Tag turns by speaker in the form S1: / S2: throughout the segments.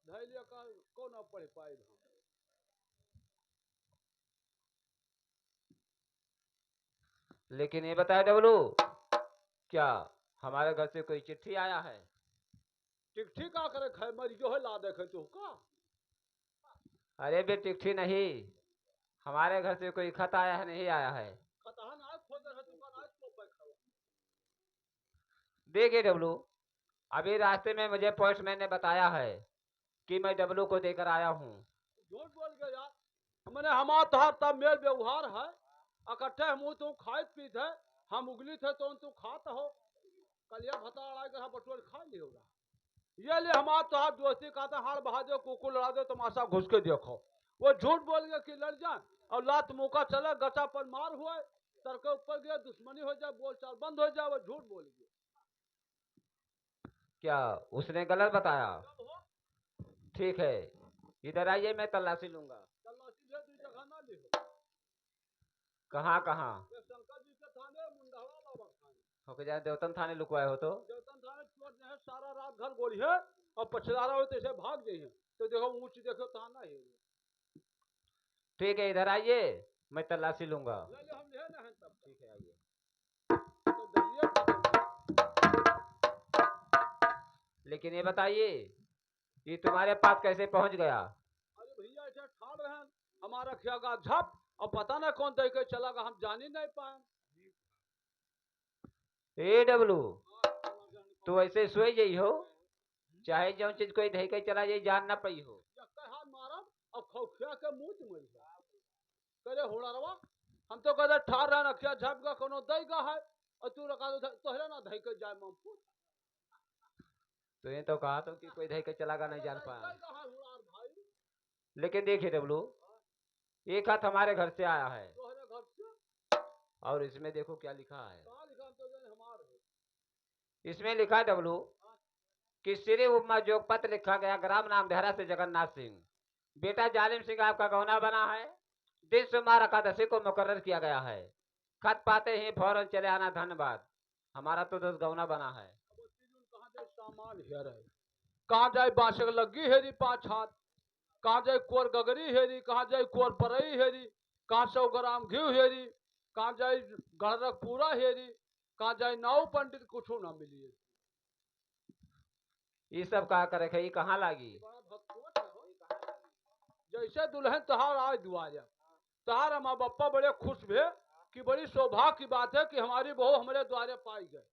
S1: धैर्य का को ना पढ़ पाए हम।
S2: लेकिन ये बताया डब्लू, क्या हमारे घर से कोई चिट्ठी आया है?
S1: चिट्ठी का करे खे मरियो है ला देखे तू का।
S2: अरे बे चिट्ठी नहीं, हमारे घर से कोई खत आया है नहीं आया है?
S1: खतहन आए खोज रहे तू का ना तो बैठा।
S2: देखिए डब्लू, अभी रास्ते में मुझे पोस्टमैन ने बताया है कि मैं डब्लू को देकर आया हूँ।
S1: झूठ बोल गया यार। मैंने हमारा तहार तब मेल व्यवहार है। इकट्ठे मुँह तू खाए पीत है। हम उगली थे तो तू खात हो। कलिया भता अड़ा कर बटोर खा ली होगा। ये लिए हमारा तहार दोस्ती का था हाड़ बहा दो कुकुर लड़ा दो तमाशा घुस के देखो। वो झूठ बोल गया कि लड़ जाए और लात मुका चले गचा पर मार हुआ सर के ऊपर गया दुश्मनी हो जाए बोल चाल बंद हो जाए। वो झूठ बोल गया।
S2: क्या उसने गलत बताया? ठीक है, इधर आइए, मैं तलाशी लूंगा।
S1: तलाशी ले दी जगह ना ली।
S2: कहाँ कहाँ?
S1: शंकर जी के थाने मुंडहवा बाबा थाने।
S2: हो जाए देवतन थाने लुकवाए हो तो?
S1: देवतन थाने चोर जो है सारा रात घर गोली है और पछदारा हो तो ऐसे भाग जाइए तो देखो ऊंच देखो थाना है।
S2: ठीक है, इधर आइए, मैं तलाशी लूंगा।
S1: ले ले हम ले हैं तब।
S2: ठीक है, आइए।
S1: तो दलिए
S2: लेकिन ये बताइए, ये तुम्हारे पास कैसे पहुंच गया?
S1: अरे भैया ऐसे ठाड़ रहे हैं हमारा खियागा झप और पता ना कौन दे के चला गया हम जान ही नहीं पाए।
S2: ए डब्लू, तू ऐसे सोई गई हो, चाहे जो चीज कोई धई के चला जाई जान ना पई हो।
S1: हाथ मारब और खौखिया के मुंह में करे होड़ारवा। हम तो कहते ठाड़ रहे अखिया झप का कोनो देगा है और तू रखा तोहरे ना धई के जाए ममपुर।
S2: तो ये तो कहा तो कि कोई धई के चलागा नहीं जान पाया।
S1: भाई
S2: लेकिन देखिए डब्लू, एक हाथ हमारे घर से आया है
S1: तोहरे घर से
S2: और इसमें देखो क्या लिखा है।
S1: कहाँ लिखा तो हमारे
S2: इसमें लिखा है डब्लू कि श्री उपमा जोगपत्र लिखा गया, ग्राम नाम देहरा से जगन्नाथ सिंह, बेटा जालिम सिंह आपका गौना बना है। दिन सोमवार एकादशी को मुकर्रर किया गया है। खत पाते ही फौरन चले आना, धन्यवाद। हमारा तो दोस्त गौना बना है।
S1: कहाँ जाए सामान हेर है कहाँ जाए बांसक लगी हेरी 5 हाथ कहाँ जाए कोर गगरी हेरी कहाँ जाए कोर परई हेरी कहाँ 100 ग्राम घी हेरी कहाँ जाए गणरक पूरा हेरी कहाँ जाए नाव पंडित कुछ ना मिली।
S2: ये सब कहा करे ये कहाँ लागी?
S1: जैसे दुल्हन तहार आज दुआरे तहार हमारे बप्पा बड़े खुश भे कि बड़ी सौभाग्य की बात है कि हमारी बहू हमारे द्वारे पाई गए।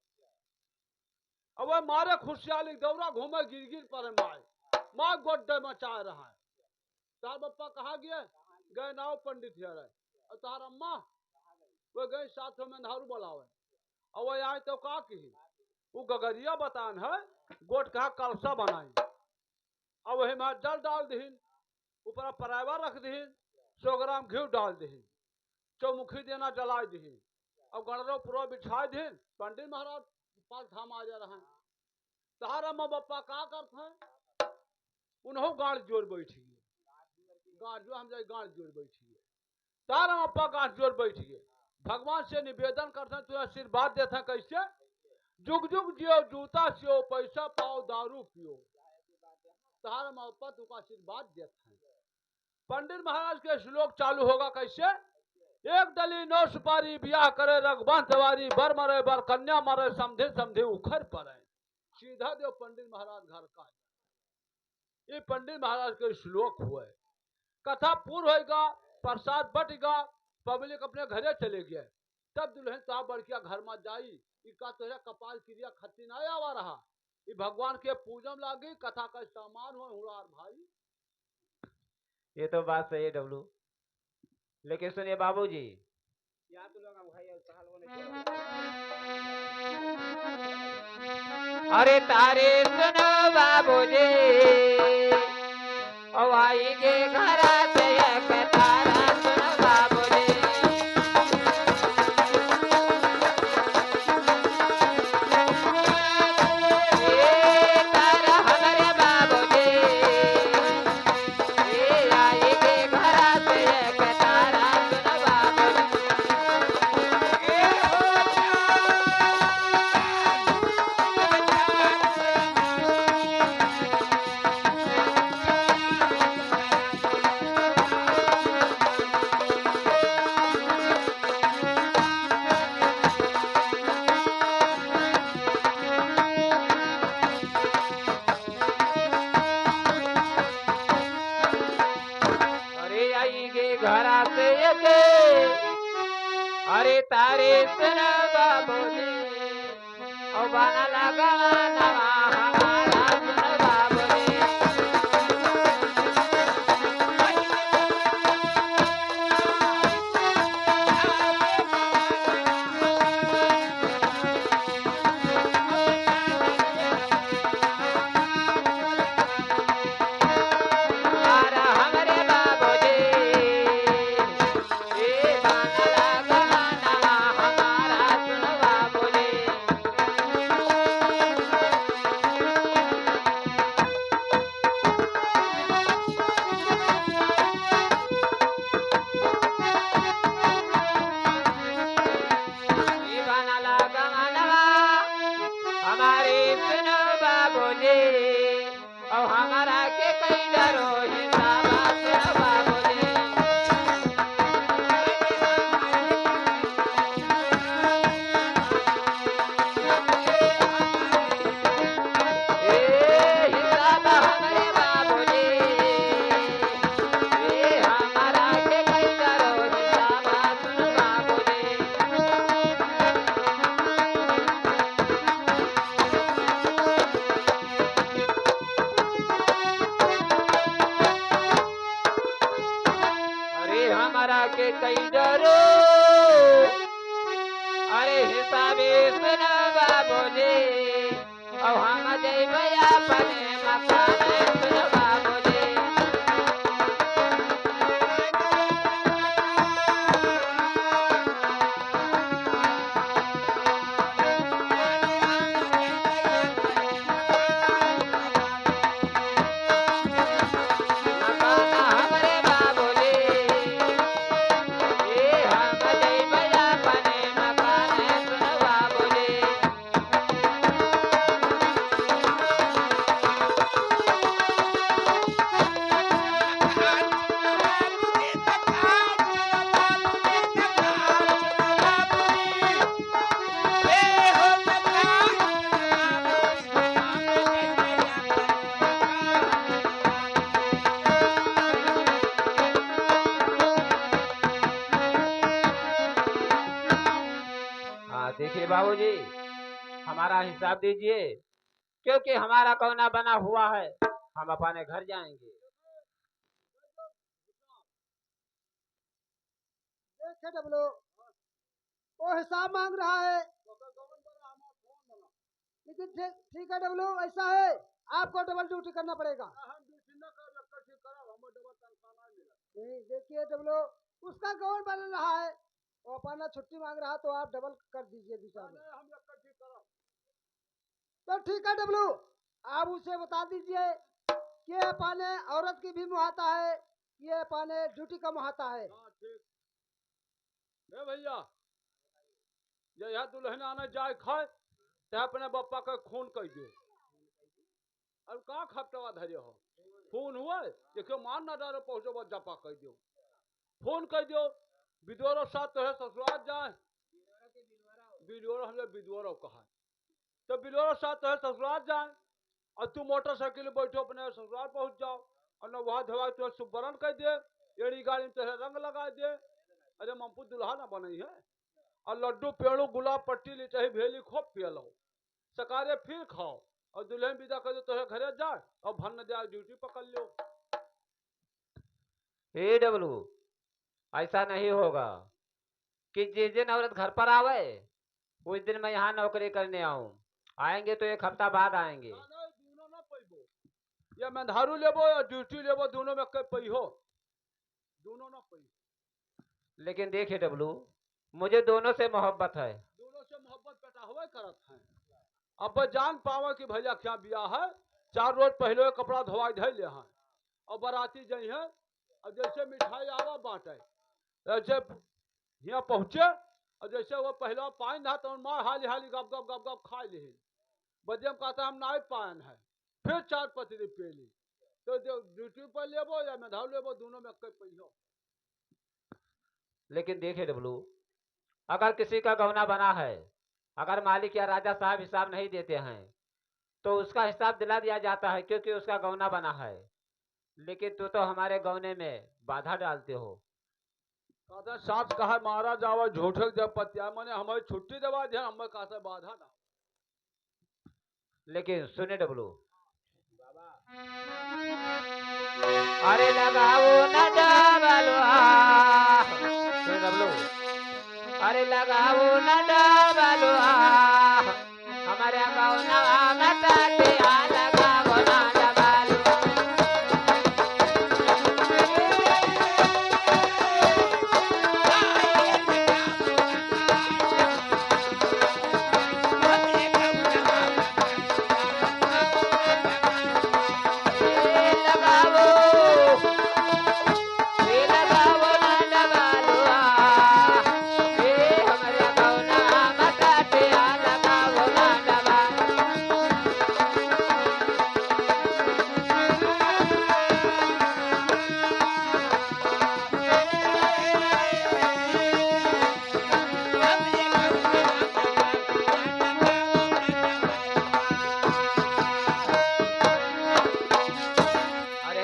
S1: अब वह मारे खुशियाली दौरा घूमे गिर गिर पर माँ गोड्डे मचा रहा है। तार बप्पा कहा गए गए नाव पंडित है और तार अम्मा वो गए साथ में नहरू बोलावे और वह आए तो का की वो गगरिया बतान है गोट कहा कलसा बनाई और वही में जल डाल दीन ऊपर परावा रख दीन 100 ग्राम घी डाल दीन चौमुखी देना जला दीन और गणरो पूरा बिछा दीन पंडित महाराज पाल थाम आ जा रहा है। तार अम्मा बप्पा का करते हैं उन्हों गाड़ जोड़ बैठी गाड़ जो हम जाए गाड़ जोड़ बैठिए तार अम्मा गाड़ जोड़ बैठिए भगवान से निवेदन करते हैं तुझे आशीर्वाद देते हैं कैसे जुग जुग जियो जूता सियो पैसा पाओ दारू पियो तार अम्मा तुका आशीर्वाद देते हैं। पंडित महाराज के श्लोक चालू होगा कैसे एक डली 9 सुपारी ब्याह करे रघुवंश वारी बर मरे बर कन्या मरे समझे समझे उखर पड़े सीधा देव पंडित महाराज घर का। ये पंडित महाराज के श्लोक हुए कथा पूर्ण होगा प्रसाद बटेगा पब्लिक अपने घरे चले गए तब दुल्हन साहब बड़किया घर में जाई इका तोहरा कपाल क्रिया खत्ती ना आवा रहा ये भगवान के पूजन लागी कथा का सामान हो हुड़ार भाई।
S2: ये तो बात सही है डब्लू, लेकिन सुनिए बाबूजी, अरे तारे सुनो बाबूजी, ओ आई के घर से एक तारा सुनो बाबूजी। ए तारा हमारे बाबूजी, ए आई के घर से एक तारा सुनो बाबूजी। के अरे तारे सुन बाबूजी ओ बना लगा नवा हमारा सुन बाबूजी हमारा हमरे बाबूजी ए बना लगा नवा हमारा सुन बाबूजी बना लगा नवा हमारे सुनो बाबूजी और हमारा के कई डरो हिसाब सुनो बाबूजी ए हिसाब हमारे बाबूजी ए हमारा के कई डरो हिसाब सुनो बाबूजी अरे हमारा के कई डरो अरे हिसाबे सुनो बाबूजी अब हम जइबै अपने मकान सुनो बाबूजी मकान हमरे बाबूजी ए हम जइबै अपने मकान सुनो बाबूजी हाँ देखिए बाबूजी हमारा हिसाब दीजिए क्योंकि हमारा कौना बना हुआ है हम अपने घर जाएंगे
S3: देखे डब्लू वो हिसाब मांग रहा है लेकिन ठीक है डब्लू ऐसा है आपको डबल ड्यूटी करना पड़ेगा नहीं देखिए डब्लू उसका कौन बन रहा है वो अपना छुट्टी मांग रहा तो आप डबल कर दीजिए दूसरा में तो ठीक है डब्लू आप उसे बता दीजिए कि अपने औरत की भी मुहाता है ये अपने ड्यूटी का मुहाता है
S1: ए भैया ये यहाँ दुल्हन आने जाए खाए ते अपने बप्पा का खून कह दो अब कहाँ खपटवा धरे हो फोन हुआ देखियो मान ना डारे पहुंचो बस जपा कह दो फोन कह दो विदोरो साथ तो है ससुराल जाए विदोरो हमने विदोरो कहा तो विदोरो साथ तो है ससुराल जाए और तू मोटरसाइकिल बैठो अपने ससुराल पहुंच जाओ और न वहां धवा तो सुबरण कह दे एड़ी गाड़ी में तेरे रंग लगा दे अरे मम्पू दुल्हा ना बनी है और लड्डू पेड़ू गुलाब पट्टी ली चाहे भेली खूब पिय लो सकारे फिर खाओ और दुल्हन विदा कर दो तोहे घरे जाए और भन न जाए ड्यूटी पकड़ लो
S2: हे डब्लू ऐसा नहीं होगा कि जिस दिन औरत घर पर आवे उस दिन मैं यहाँ नौकरी करने आऊँ आएंगे तो एक हफ्ता बाद आएंगे
S1: दोनों ना पैबो या मेधारू लेबो या ड्यूटी लेबो दोनों में कई पई हो दोनों ना पई
S2: लेकिन देखिए डब्लू मुझे दोनों से मोहब्बत है
S1: दोनों से मोहब्बत बेटा हुआ करत है अब बस जान पावे कि भैया क्या बिया है 4 रोज पहले कपड़ा धोवाई धै ले हैं और बाराती जई है और जैसे मिठाई आवा बांटे जैसे यहाँ पहुँचे और जैसे वो पहला पाइन था तो माँ हाली हाली गप गप गप गप खा ली बजे में कहता हम ना पान है फिर 4 पतरी पे ली तो ड्यूटी पर लेबो या मेधाव लेबो दोनों में कई पई हो
S2: लेकिन देखिए डब्लू अगर किसी का गौना बना है अगर मालिक या राजा साहब हिसाब नहीं देते हैं तो उसका हिसाब दिला दिया जाता है क्योंकि उसका गौना बना है लेकिन तू तो हमारे गौने में बाधा डालते हो
S1: कहता साथ कहा मारा जावा झूठे जब पत्या मैंने हमें छुट्टी दवा दिया हमें कहा बाधा ना।
S2: लेकिन सुने डबलू, अरे लगाओ न डबलुआ, सुने डबलू, अरे लगाओ न डबलुआ, हमारे गाँव नवा मटाते आ लगाओ न डबलुआ।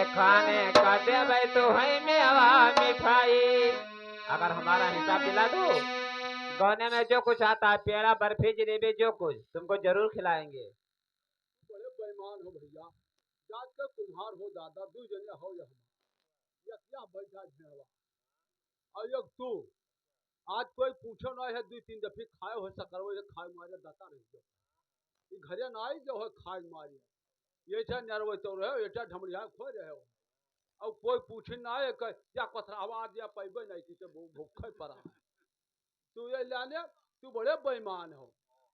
S2: खाने का देवे तो है मेवा मिठाई, अगर हमारा हिसाब दिला दो, गौने में जो कुछ आता है पेड़ा बर्फी जलेबी जो कुछ तुमको जरूर खिलाएंगे।
S1: बड़े बेईमान हो भैया, जात के कुम्हार हो दादा दू जने हो या ये क्या बैठा झेड़वा और एक तू आज कोई पूछो ना है दू तीन दफे खाए हो सकर वो खाए मारे दाता रह गयो ये घरे ना आई जो है खाए मारे ये छा नरवे तो रहे ये छा ढमड़िया खो रहे हो अब कोई पूछे ना है या पथरावा दिया पैबे नहीं कि तो भूखे पड़ा है तू ये लाने तू बड़े बेईमान हो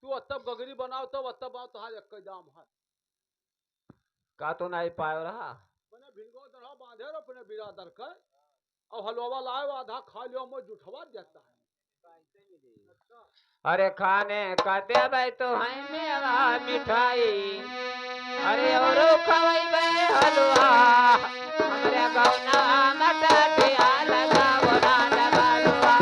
S1: तू तब गगरी बनाओ तब तब बनाओ तुहार एक दाम है
S2: का तो नहीं पायो रहा,
S1: मैंने भिंगो दड़ा बांधे रो अपने बिरादर कर और हलवा लाए आधा खा लियो मैं जुठवा देता है।
S2: अरे खाने का देवे तो है मेवा मिठाई, अरे और खवैबे हलवा, हमारे गाँव नवा मटाते आ लगाओ न डबलुआ।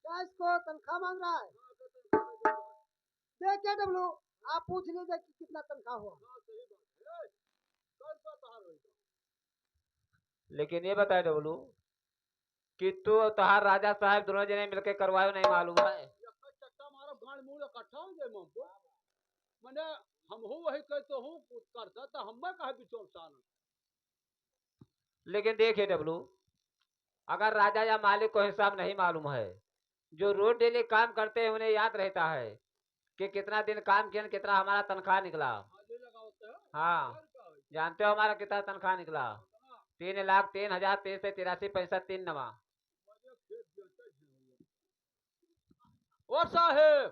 S3: क्या इसको तनख्वाह मांग रहा है? देखिए डब्लू, आप पूछ लीजिए कि कितना तनख्वाह हुआ।
S2: लेकिन ये बताए डबलू कि तू और तहार राजा साहब दोनों जने मिलके करवायो नहीं मालूम है।
S1: चट्टा मारो गांड मुंह इकट्ठा हो जाए ममको मैंने हम हूँ वही कहते हूँ करता तो हम कहा बिचौल सान
S2: लेकिन देखिए डबलू, अगर राजा या मालिक को हिसाब नहीं मालूम है, जो रोज डेली काम करते हैं उन्हें याद रहता है कि कितना दिन काम किया कितना हमारा तनख्वाह निकला। हाँ, जानते हो हमारा कितना तनख्वाह निकला? 3,03,383 पैसा 3 नवा।
S1: और साहेब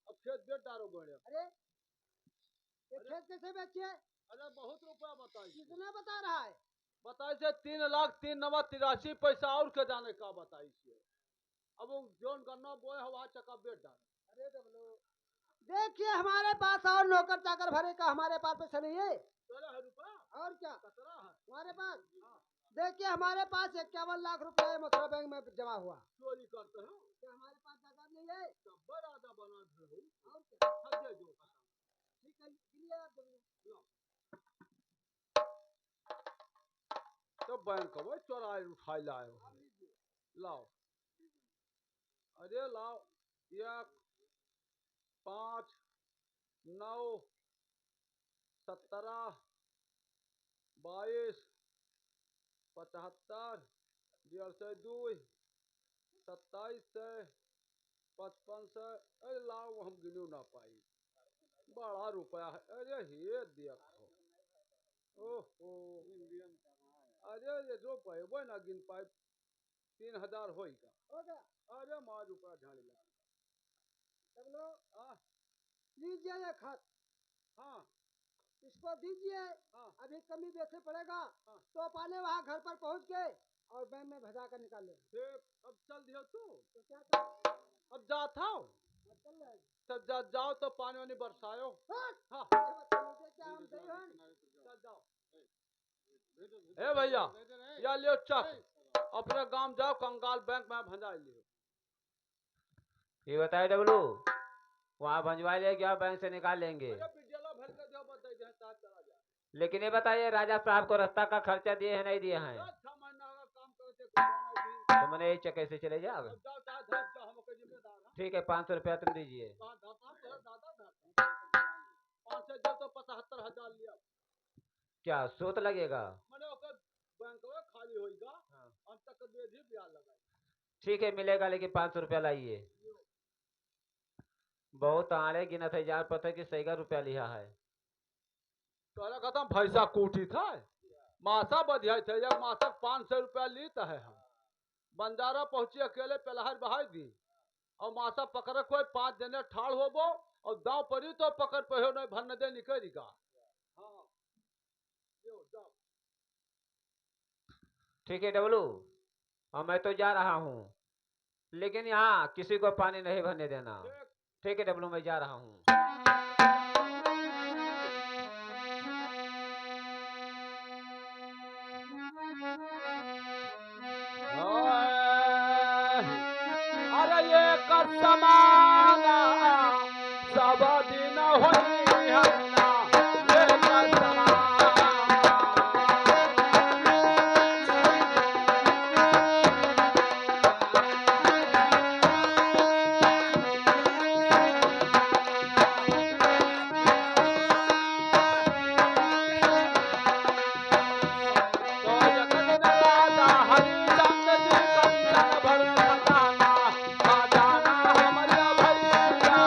S1: अब खेत बेच डारो गड़े
S3: अरे ये खेत कैसे बेचे?
S1: अरे बहुत रुपया बताइए
S3: कितना बता रहा है?
S1: बताइए से 3,03,83 पैसा और के जाने का बताइए अब वो जोन गन्ना बोए हवा चक्का बेच डाल।
S3: अरे डब्लू, देखिए हमारे पास और नौकर चाकर भरे का हमारे पास पैसा नहीं है।
S1: 13 रुपया
S3: और क्या
S1: कतरा है
S3: हमारे पास? देखिए हमारे पास 51 लाख रुपए मथुरा बैंक में जमा हुआ।
S1: चोरी करते हैं
S3: क्या हमारे पास जायदाद नहीं है?
S1: तब्बर आधा बना दे
S3: और क्या?
S1: हद जो
S3: ठीक है, गिनिए आप डब्लू।
S1: तो बैंक वो चोराए उठाई लाए लाओ अरे लाओ 1 5 9 17 22 75 102 27 55 अरे लाओ हम गिनू ना पाई बड़ा रुपया है अरे हे देखो ओहो अरे ये जो पैबो ना गिन पाए 3000 होएगा।
S3: हो गया।
S1: अरे मार ऊपर झाड़ी ला।
S3: डबलू
S1: हाँ
S3: लीजिए ये खत,
S1: हाँ
S3: इसको दीजिए।
S1: हाँ
S3: अभी कमी बेचे पड़ेगा
S1: हाँ।
S3: तो पाने वहाँ घर पर पहुँच के और बैंक में भजा कर निकाल ले।
S1: ठीक अब चल दियो तू।
S3: तो क्या करें?
S1: अब जाता हूँ
S3: चल रहे हैं।
S1: तो जाओ तो पानी वानी बरसायो।
S3: हट!
S1: हाँ
S3: ये बदतमीजी क्या हम सही हैं?
S1: चल जाओ। ए भैया या लियो चक अपने गांव जाओ कंगाल बैंक में भंजा लियो।
S2: ये बताए डब्लू, वहाँ भंजवा ले क्या बैंक से निकाल लेंगे।
S1: अरे बिजला भर के दो बताई दे साथ चला जा।
S2: लेकिन ये बताइए राजा साहब को रास्ता का खर्चा दिए हैं नहीं दिए हैं?
S1: 6 महीना का काम करते कुछ
S2: तो मैंने यही चक्के से चले जाओ।
S1: अब जाओ चाहे धर जाओ हमको जिम्मेदार है।
S2: ठीक है 500 रुपया तुम दीजिए।
S1: कहाँ दाता तेरा दादा दाता 5 से जो तो 75,000 लिया।
S2: क्या सूद लगेगा?
S1: मैंने ओकर बैंक में खाली होएगा अंत तक दे दी ब्याज लगाई।
S2: ठीक है मिलेगा लेकिन 500 रुपया लाइए। बहुत आड़े गिनत है यार, पता है कि सही का रुपया लिया है।
S1: तोरा कहता भैसा कूटी था मासा बधिया थे एक मासक 500 रुपया लीता है। हम बंजारा पहुंची अकेले पलहर बहाई दी और मासा पकड़ कोई 5 जने ठाड़ होबो और दांव पड़ी तो पकड़ पे नहीं भरने दे निकलेगा। हाँ यो जाओ।
S2: ठीक है डब्लू, और मैं तो जा रहा हूँ लेकिन यहाँ किसी को पानी नहीं भरने देना। ठीक है डब्लू मैं जा रहा हूँ।
S1: अरे ये कसमाना सब दिन होई है ना ये कसमाना। हरिचंद्र जी कंचन भर खजाना खजाना हमारा भैया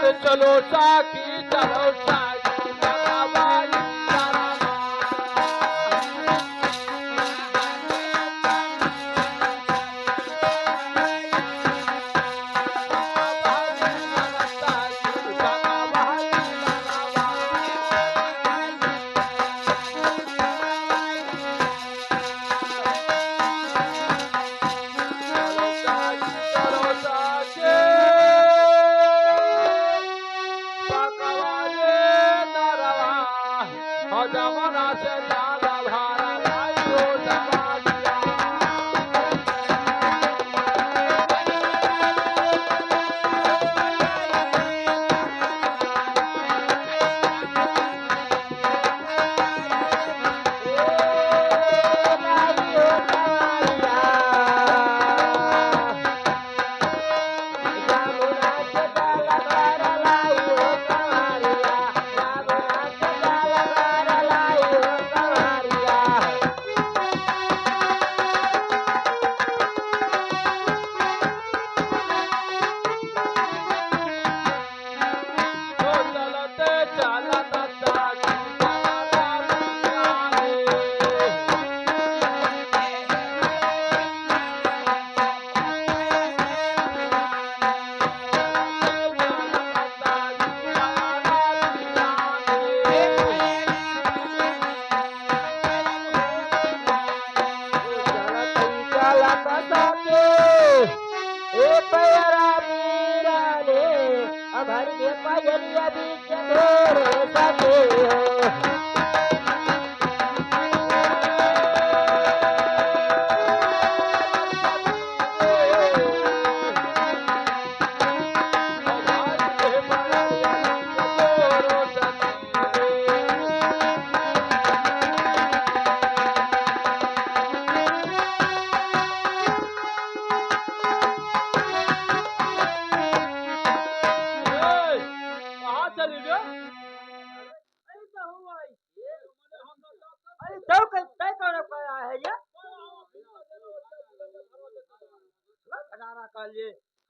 S1: अरे चलो साकी चलो साकी सगावाली जमुना से ज्यादा भारा लाई हो जमालिया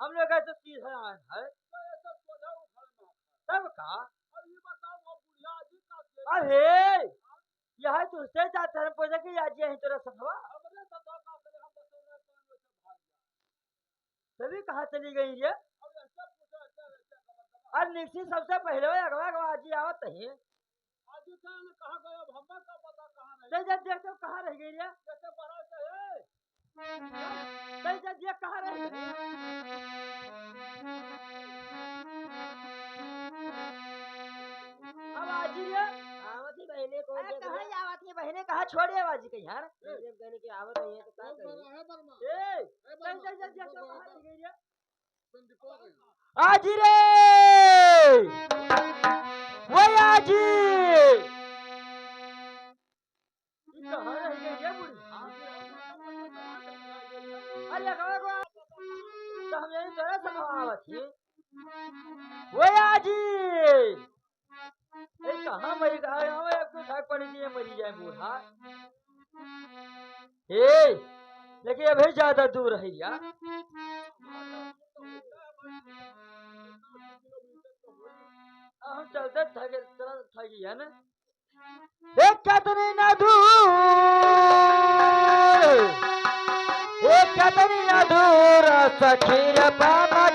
S3: हम लोग ऐसे चीज है तब का अरे यह तुझसे जाते हैं पूछे कि आज यही तेरा सफवा तभी कहाँ चली गई ये और निश्चित सबसे पहले अगवा अगवा आज आवत है जब देखते हो कहाँ रह गई ये जब देख कहाँ रह गई अब आज ये आवती बहने को कहाँ आवती बहने कहाँ छोड़े आवाजी कहीं यार जब कहने की आवत नहीं है तो क्या करें जब देखते हो कहाँ रह गई ये आजी रे वो आजी कहाँ रह गई ये बुढ़ी अरे तो हम यही तरह से आवत थी वो आजी कहाँ मरी ठाक पड़ी थी मरी जाए बूढ़ा लेकिन अभी ज्यादा दूर है यार हम चलते थकी है ना एक कतरी ना दूर एक कतरी ना दूर सखीर पामा